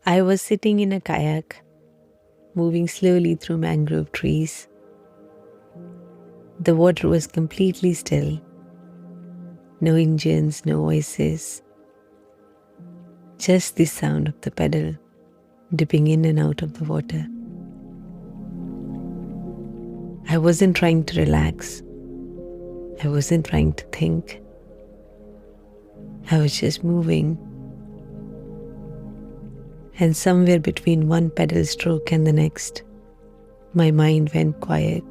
I was sitting in a kayak, moving slowly through mangrove trees. The water was completely still. No engines, no voices, just the sound of the pedal dipping in and out of the water. I wasn't trying to relax. I wasn't trying to think. I was just moving. And somewhere between one pedal stroke and the next, my mind went quiet.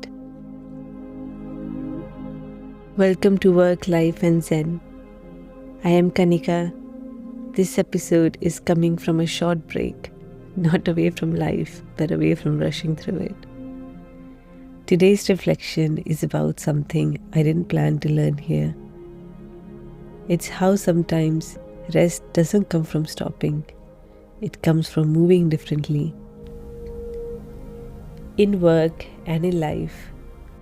Welcome to Work, Life and Zen. I am Kanika. This episode is coming from a short break, not away from life, but away from rushing through it. Today's reflection is about something I didn't plan to learn here. It's how sometimes rest doesn't come from stopping. It comes from moving differently. In work and in life,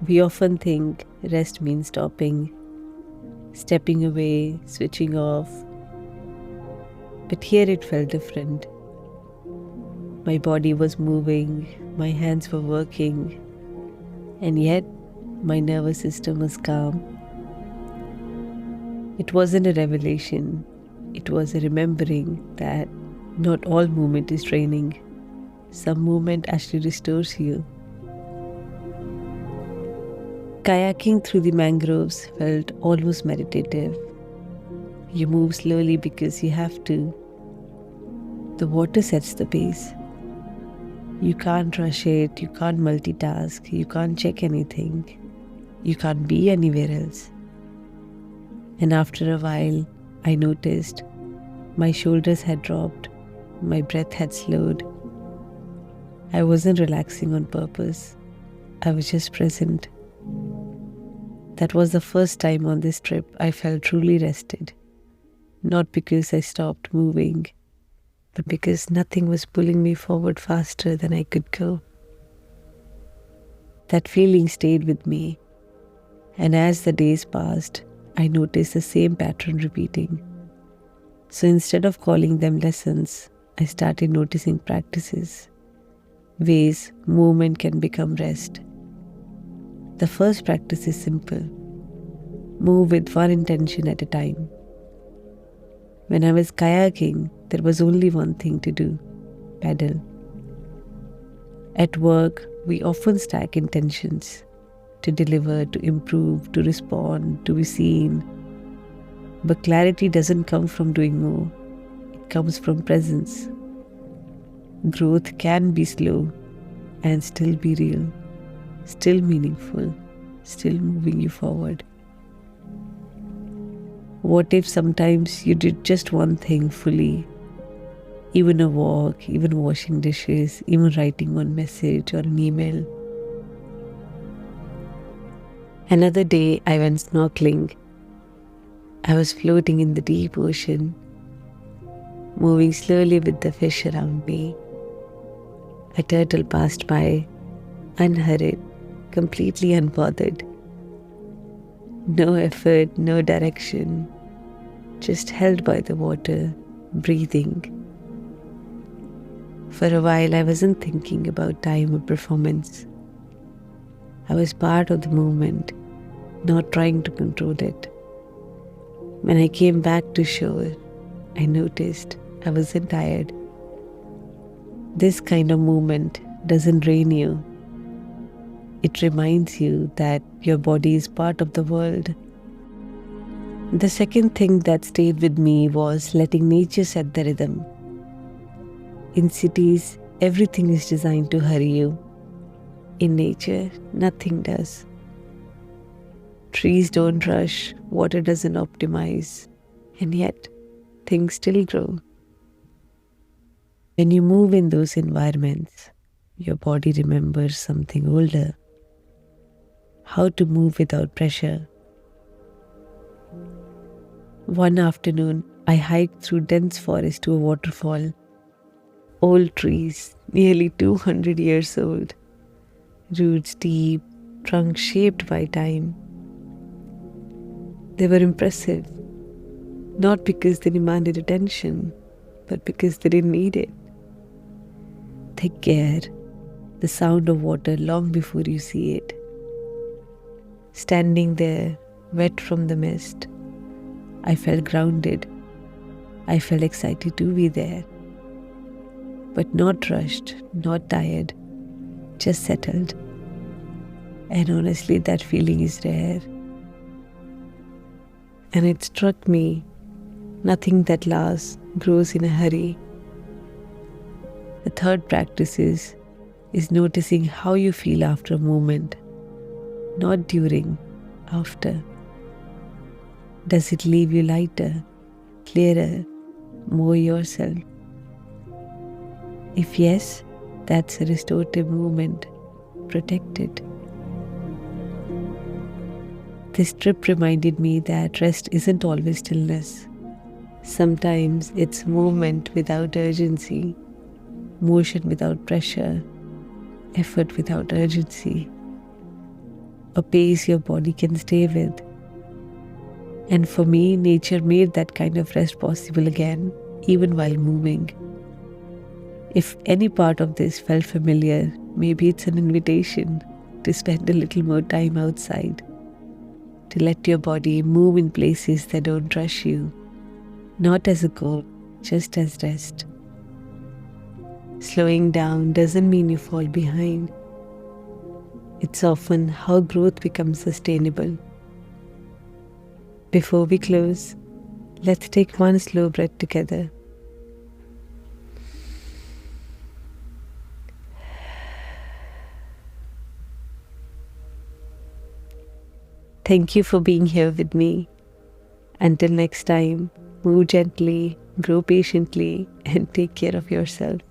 we often think rest means stopping, stepping away, switching off. But here it felt different. My body was moving, my hands were working, and yet my nervous system was calm. It wasn't a revelation, it was a remembering that not all movement is training. Some movement actually restores you. Kayaking through the mangroves felt almost meditative. You move slowly because you have to. The water sets the pace. You can't rush it, you can't multitask, you can't check anything, you can't be anywhere else. And after a while, I noticed my shoulders had dropped, my breath had slowed. I wasn't relaxing on purpose, I was just present. That was the first time on this trip I felt truly rested. Not because I stopped moving, but because nothing was pulling me forward faster than I could go. That feeling stayed with me, and as the days passed, I noticed the same pattern repeating. So instead of calling them lessons, I started noticing practices, ways movement can become rest. The first practice is simple. Move with one intention at a time. When I was kayaking, there was only one thing to do: paddle. At work, we often stack intentions to deliver, to improve, to respond, to be seen. But clarity doesn't come from doing more, it comes from presence. Growth can be slow and still be real, still meaningful, still moving you forward. What if sometimes you did just one thing fully? Even a walk, even washing dishes, even writing one message or an email. Another day I went snorkelling. I was floating in the deep ocean, moving slowly with the fish around me. A turtle passed by, unhurried, completely unbothered. No effort, no direction, just held by the water, breathing. For a while, I wasn't thinking about time or performance. I was part of the moment, not trying to control it. When I came back to shore, I noticed I wasn't tired. This kind of movement doesn't drain you. It reminds you that your body is part of the world. The second thing that stayed with me was letting nature set the rhythm. In cities, everything is designed to hurry you. In nature, nothing does. Trees don't rush, water doesn't optimize, and yet things still grow. When you move in those environments, your body remembers something older. How to move without pressure. One afternoon, I hiked through dense forest to a waterfall. Old trees, nearly 200 years old. Roots deep, trunks shaped by time. They were impressive, not because they demanded attention, but because they didn't need it. thick air, the sound of water long before you see it. Standing there, wet from the mist, I felt grounded. I felt excited to be there, but not rushed, not tired, just settled. And honestly, that feeling is rare. And it struck me, nothing that lasts grows in a hurry. The third practice is noticing how you feel after a moment, not during, after. Does it leave you lighter, clearer, more yourself? If yes, that's a restorative movement. Protect it. This trip reminded me that rest isn't always stillness. Sometimes it's movement without urgency, motion without pressure, effort without urgency, a pace your body can stay with. And for me, nature made that kind of rest possible again, even while moving. If any part of this felt familiar, maybe it's an invitation to spend a little more time outside, to let your body move in places that don't rush you, not as a goal, just as rest. Slowing down doesn't mean you fall behind. It's often how growth becomes sustainable. Before we close, let's take one slow breath together. Thank you for being here with me. Until next time, move gently, grow patiently, and take care of yourself.